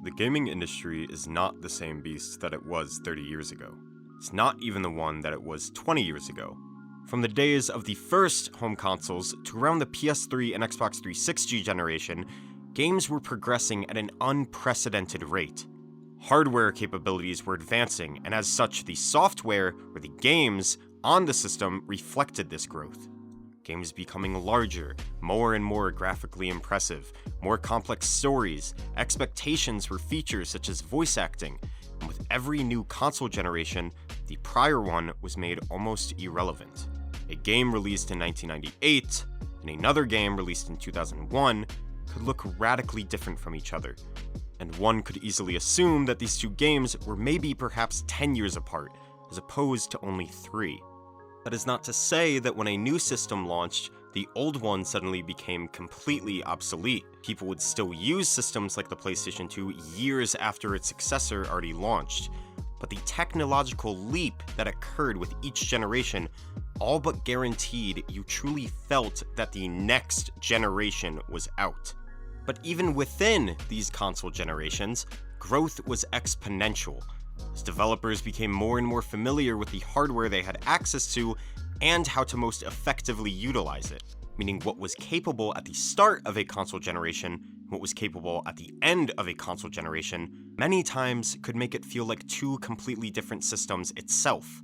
The gaming industry is not the same beast that it was 30 years ago. It's not even the one that it was 20 years ago. From the days of the first home consoles to around the PS3 and Xbox 360 generation, games were progressing at an unprecedented rate. Hardware capabilities were advancing, and as such, the software, or the games, on the system reflected this growth. Games becoming larger, more and more graphically impressive, more complex stories, expectations for features such as voice acting, and with every new console generation, the prior one was made almost irrelevant. A game released in 1998 and another game released in 2001 could look radically different from each other, and one could easily assume that these two games were maybe perhaps 10 years apart, as opposed to only 3. That is not to say that when a new system launched, the old one suddenly became completely obsolete. People would still use systems like the PlayStation 2 years after its successor already launched, but the technological leap that occurred with each generation all but guaranteed you truly felt that the next generation was out. But even within these console generations, growth was exponential, as developers became more and more familiar with the hardware they had access to and how to most effectively utilize it, meaning what was capable at the start of a console generation, what was capable at the end of a console generation, many times could make it feel like two completely different systems itself.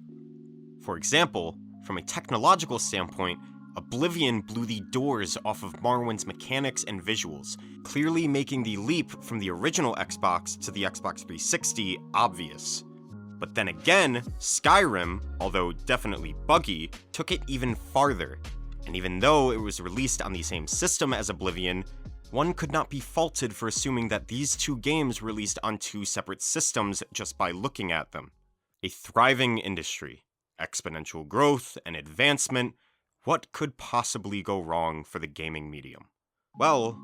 For example, from a technological standpoint, Oblivion blew the doors off of Morrowind's mechanics and visuals, clearly making the leap from the original Xbox to the Xbox 360 obvious. But then again, Skyrim, although definitely buggy, took it even farther, and even though it was released on the same system as Oblivion, one could not be faulted for assuming that these two games released on two separate systems just by looking at them. A thriving industry, exponential growth and advancement. What could possibly go wrong for the gaming medium? Well,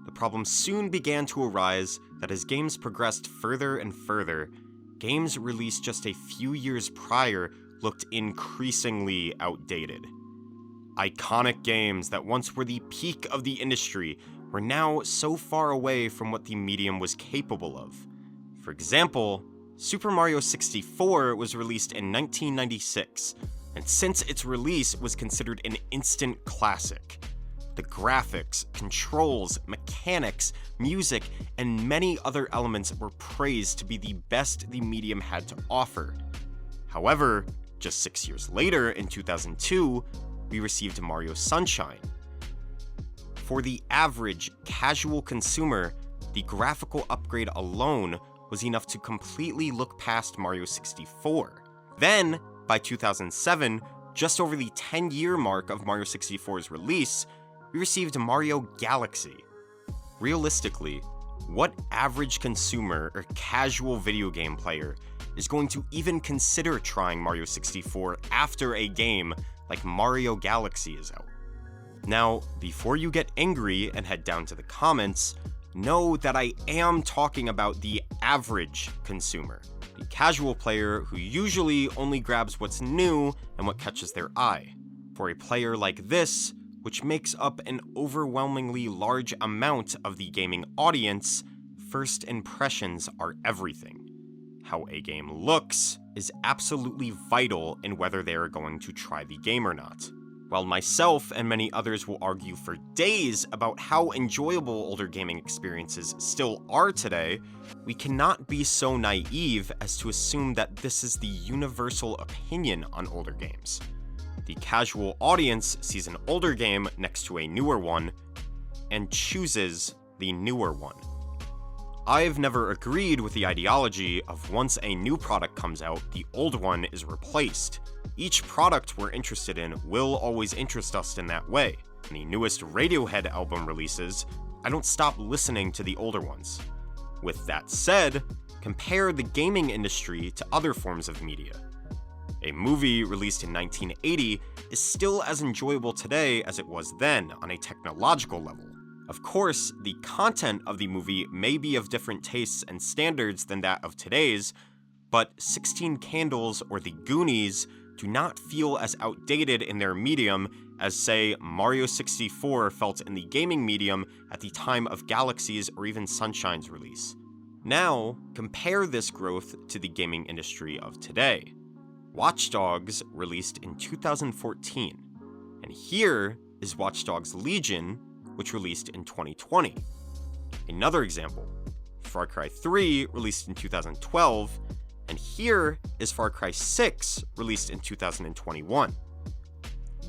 the problem soon began to arise that as games progressed further and further, games released just a few years prior looked increasingly outdated. Iconic games that once were the peak of the industry were now so far away from what the medium was capable of. For example, Super Mario 64 was released in 1996, and since its release was considered an instant classic. The graphics, controls, mechanics, music, and many other elements were praised to be the best the medium had to offer. However, just 6 years later, in 2002, we received Mario Sunshine. For the average, casual consumer, the graphical upgrade alone was enough to completely look past Mario 64. Then, by 2007, just over the 10-year mark of Mario 64's release, we received Mario Galaxy. Realistically, what average consumer or casual video game player is going to even consider trying Mario 64 after a game like Mario Galaxy is out? Now, before you get angry and head down to the comments, know that I am talking about the average consumer. The casual player who usually only grabs what's new and what catches their eye. For a player like this, which makes up an overwhelmingly large amount of the gaming audience, first impressions are everything. How a game looks is absolutely vital in whether they are going to try the game or not. While myself and many others will argue for days about how enjoyable older gaming experiences still are today, we cannot be so naive as to assume that this is the universal opinion on older games. The casual audience sees an older game next to a newer one and chooses the newer one. I've never agreed with the ideology of once a new product comes out, the old one is replaced. Each product we're interested in will always interest us in that way. When the newest Radiohead album releases, I don't stop listening to the older ones. With that said, compare the gaming industry to other forms of media. A movie released in 1980 is still as enjoyable today as it was then on a technological level. Of course, the content of the movie may be of different tastes and standards than that of today's, but 16 Candles or The Goonies do not feel as outdated in their medium as, say, Mario 64 felt in the gaming medium at the time of Galaxy's or even Sunshine's release. Now, compare this growth to the gaming industry of today. Watch Dogs released in 2014, and here is Watch Dogs Legion, which released in 2020. Another example, Far Cry 3 released in 2012, and here is Far Cry 6 released in 2021.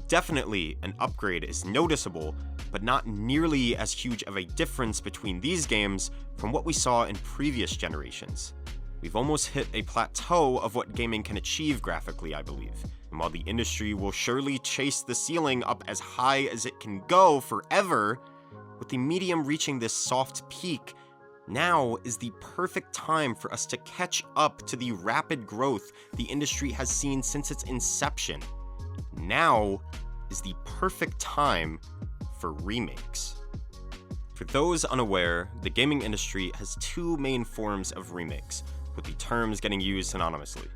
Definitely an upgrade is noticeable, but not nearly as huge of a difference between these games from what we saw in previous generations. We've almost hit a plateau of what gaming can achieve graphically, I believe. And while the industry will surely chase the ceiling up as high as it can go forever, with the medium reaching this soft peak, now is the perfect time for us to catch up to the rapid growth the industry has seen since its inception. Now is the perfect time for remakes. For those unaware, the gaming industry has two main forms of remakes, with the terms getting used synonymously.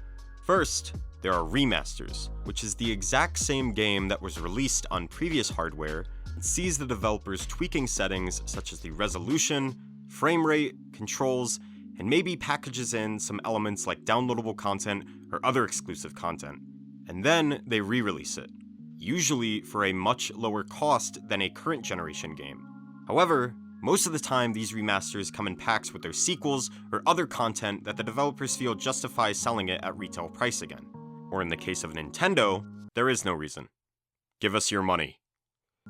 First, there are remasters, which is the exact same game that was released on previous hardware and sees the developers tweaking settings such as the resolution, frame rate, controls, and maybe packages in some elements like downloadable content or other exclusive content. And then they re-release it, usually for a much lower cost than a current generation game. However, most of the time these remasters come in packs with their sequels or other content that the developers feel justifies selling it at retail price again. Or in the case of Nintendo, there is no reason. Give us your money.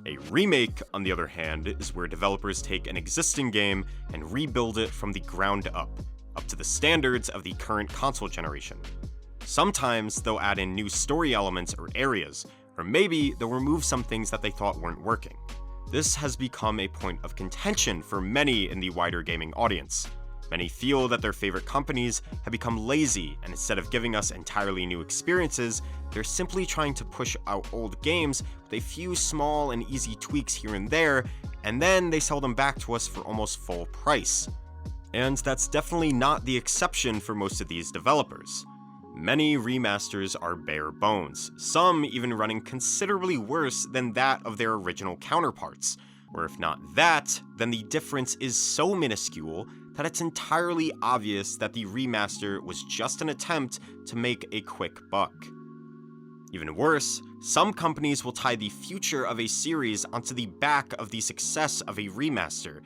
A remake, on the other hand, is where developers take an existing game and rebuild it from the ground up to the standards of the current console generation. Sometimes they'll add in new story elements or areas, or maybe they'll remove some things that they thought weren't working. This has become a point of contention for many in the wider gaming audience. Many feel that their favorite companies have become lazy, and instead of giving us entirely new experiences, they're simply trying to push out old games with a few small and easy tweaks here and there, and then they sell them back to us for almost full price. And that's definitely not the exception for most of these developers. Many remasters are bare bones, some even running considerably worse than that of their original counterparts. Or if not that, then the difference is so minuscule that it's entirely obvious that the remaster was just an attempt to make a quick buck. Even worse, some companies will tie the future of a series onto the back of the success of a remaster,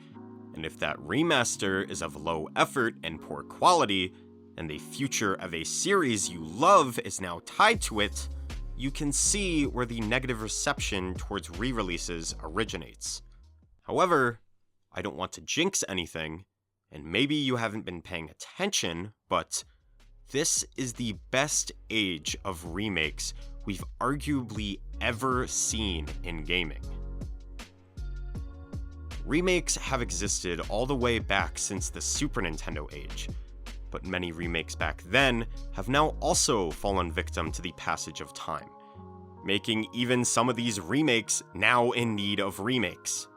and if that remaster is of low effort and poor quality, and the future of a series you love is now tied to it, you can see where the negative reception towards re-releases originates. However, I don't want to jinx anything, and maybe you haven't been paying attention, but this is the best age of remakes we've arguably ever seen in gaming. Remakes have existed all the way back since the Super Nintendo age, but many remakes back then have now also fallen victim to the passage of time, making even some of these remakes now in need of remakes.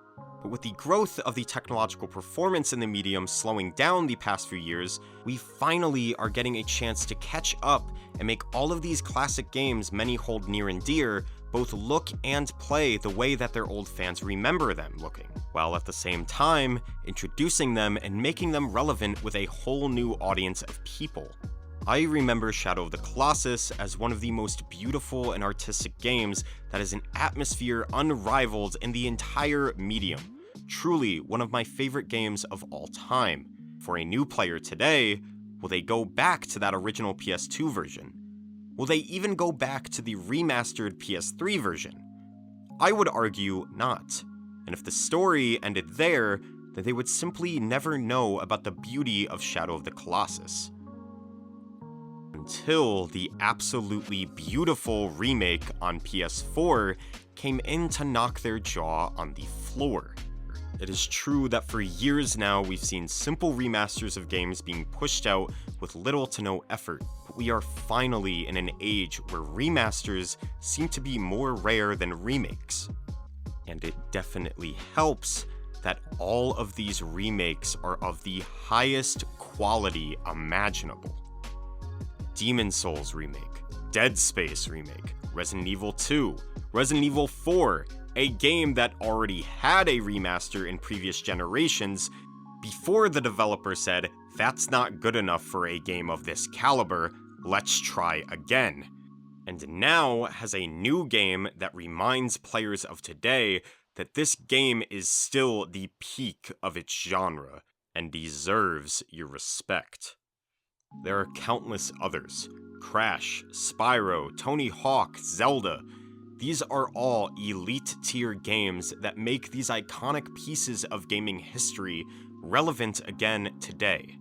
But with the growth of the technological performance in the medium slowing down the past few years, we finally are getting a chance to catch up and make all of these classic games many hold near and dear both look and play the way that their old fans remember them looking, while at the same time introducing them and making them relevant with a whole new audience of people. I remember Shadow of the Colossus as one of the most beautiful and artistic games that has an atmosphere unrivaled in the entire medium. Truly one of my favorite games of all time. For a new player today, will they go back to that original PS2 version? Will they even go back to the remastered PS3 version? I would argue not. And if the story ended there, then they would simply never know about the beauty of Shadow of the Colossus. Until the absolutely beautiful remake on PS4 came in to knock their jaw on the floor. It is true that for years now we've seen simple remasters of games being pushed out with little to no effort, but we are finally in an age where remasters seem to be more rare than remakes. And it definitely helps that all of these remakes are of the highest quality imaginable. Demon's Souls remake, Dead Space remake, Resident Evil 2, Resident Evil 4, a game that already had a remaster in previous generations before the developer said, that's not good enough for a game of this caliber, let's try again. And now has a new game that reminds players of today that this game is still the peak of its genre and deserves your respect. There are countless others: Crash, Spyro, Tony Hawk, Zelda. These are all elite tier games that make these iconic pieces of gaming history relevant again today.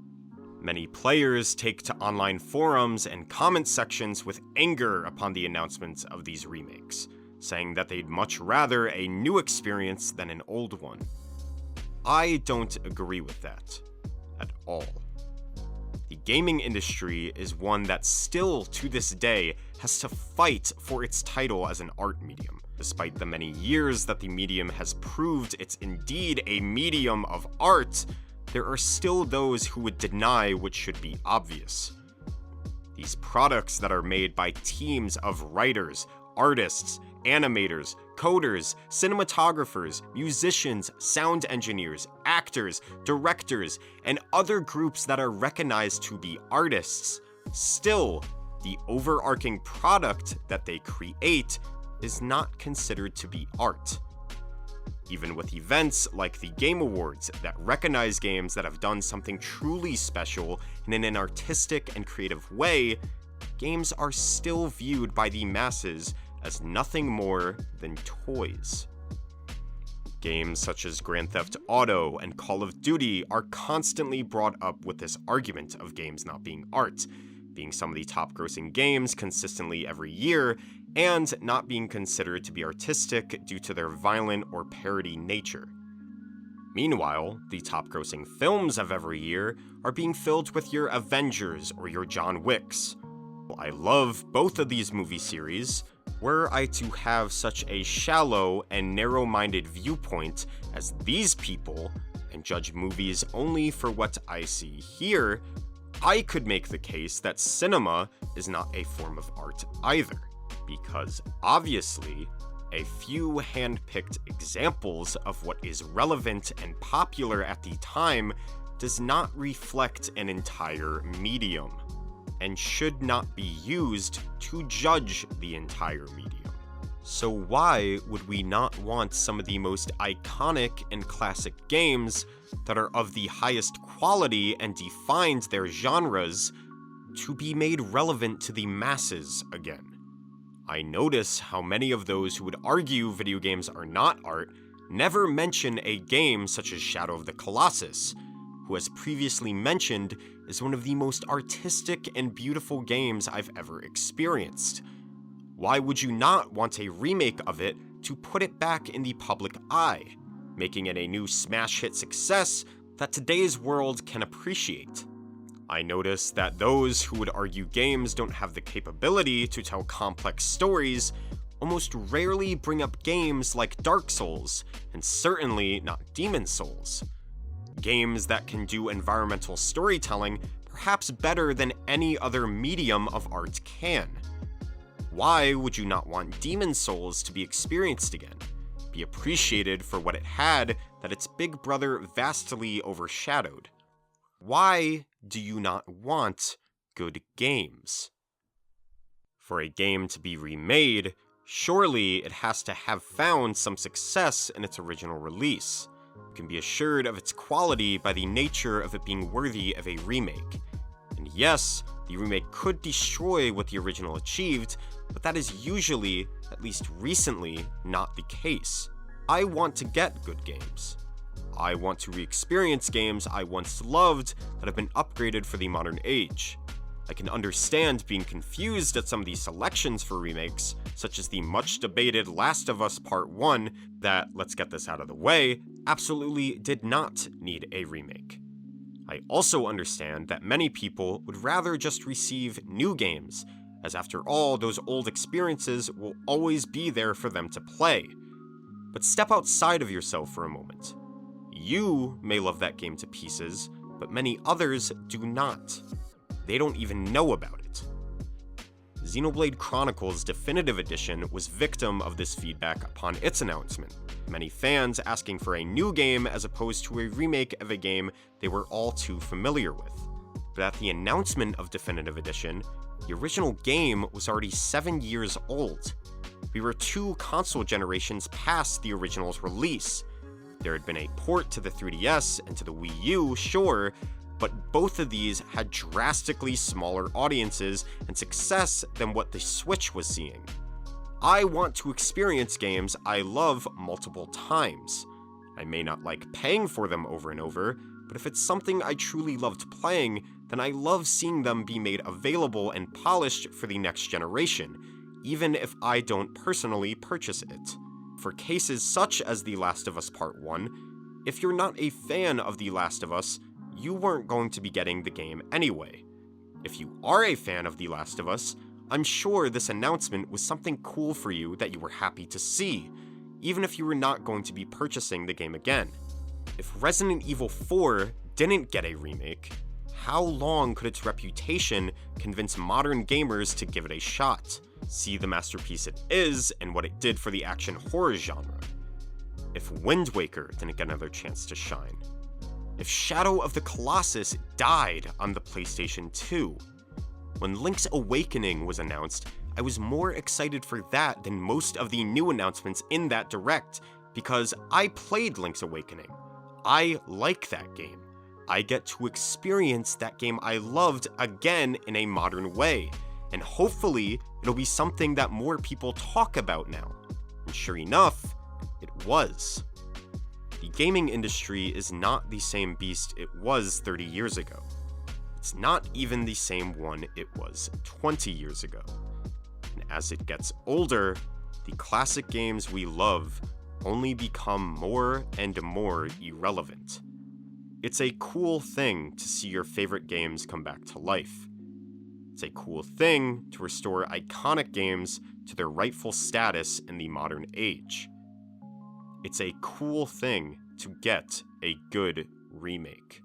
Many players take to online forums and comment sections with anger upon the announcements of these remakes, saying that they'd much rather a new experience than an old one. I don't agree with that at all. The gaming industry is one that still, to this day, has to fight for its title as an art medium. Despite the many years that the medium has proved it's indeed a medium of art, there are still those who would deny what should be obvious. These products that are made by teams of writers, artists, animators, coders, cinematographers, musicians, sound engineers, actors, directors, and other groups that are recognized to be artists, still, the overarching product that they create is not considered to be art. Even with events like the Game Awards that recognize games that have done something truly special and in an artistic and creative way, games are still viewed by the masses as nothing more than toys. Games such as Grand Theft Auto and Call of Duty are constantly brought up with this argument of games not being art, being some of the top-grossing games consistently every year, and not being considered to be artistic due to their violent or parody nature. Meanwhile, the top-grossing films of every year are being filled with your Avengers or your John Wicks. I love both of these movie series. Were I to have such a shallow and narrow-minded viewpoint as these people, and judge movies only for what I see here, I could make the case that cinema is not a form of art either, because obviously, a few hand-picked examples of what is relevant and popular at the time does not reflect an entire medium, and should not be used to judge the entire medium. So why would we not want some of the most iconic and classic games that are of the highest quality and defined their genres to be made relevant to the masses again? I notice how many of those who would argue video games are not art never mention a game such as Shadow of the Colossus, who, as previously mentioned, is one of the most artistic and beautiful games I've ever experienced. Why would you not want a remake of it to put it back in the public eye, making it a new smash hit success that today's world can appreciate? I notice that those who would argue games don't have the capability to tell complex stories almost rarely bring up games like Dark Souls, and certainly not Demon Souls. Games that can do environmental storytelling perhaps better than any other medium of art can. Why would you not want Demon Souls to be experienced again, be appreciated for what it had that its big brother vastly overshadowed? Why do you not want good games? For a game to be remade, surely it has to have found some success in its original release. You can be assured of its quality by the nature of it being worthy of a remake. And yes, the remake could destroy what the original achieved, but that is usually, at least recently, not the case. I want to get good games. I want to re-experience games I once loved that have been upgraded for the modern age. I can understand being confused at some of these selections for remakes, such as the much-debated Last of Us Part 1 that, let's get this out of the way, absolutely did not need a remake. I also understand that many people would rather just receive new games, as after all, those old experiences will always be there for them to play. But step outside of yourself for a moment. You may love that game to pieces, but many others do not. They don't even know about it. Xenoblade Chronicles Definitive Edition was victim of this feedback upon its announcement, many fans asking for a new game as opposed to a remake of a game they were all too familiar with. But at the announcement of Definitive Edition, the original game was already 7 years old. We were 2 console generations past the original's release. There had been a port to the 3DS and to the Wii U, sure, but both of these had drastically smaller audiences and success than what the Switch was seeing. I want to experience games I love multiple times. I may not like paying for them over and over, but if it's something I truly loved playing, then I love seeing them be made available and polished for the next generation, even if I don't personally purchase it. For cases such as The Last of Us Part 1, if you're not a fan of The Last of Us, you weren't going to be getting the game anyway. If you are a fan of The Last of Us, I'm sure this announcement was something cool for you that you were happy to see, even if you were not going to be purchasing the game again. If Resident Evil 4 didn't get a remake, how long could its reputation convince modern gamers to give it a shot, see the masterpiece it is and what it did for the action horror genre? If Wind Waker didn't get another chance to shine, if Shadow of the Colossus died on the PlayStation 2, when Link's Awakening was announced, I was more excited for that than most of the new announcements in that direct, because I played Link's Awakening. I like that game. I get to experience that game I loved again in a modern way, and hopefully it'll be something that more people talk about now. And sure enough, it was. The gaming industry is not the same beast it was 30 years ago. It's not even the same one it was 20 years ago. And as it gets older, the classic games we love only become more and more irrelevant. It's a cool thing to see your favorite games come back to life. It's a cool thing to restore iconic games to their rightful status in the modern age. It's a cool thing to get a good remake.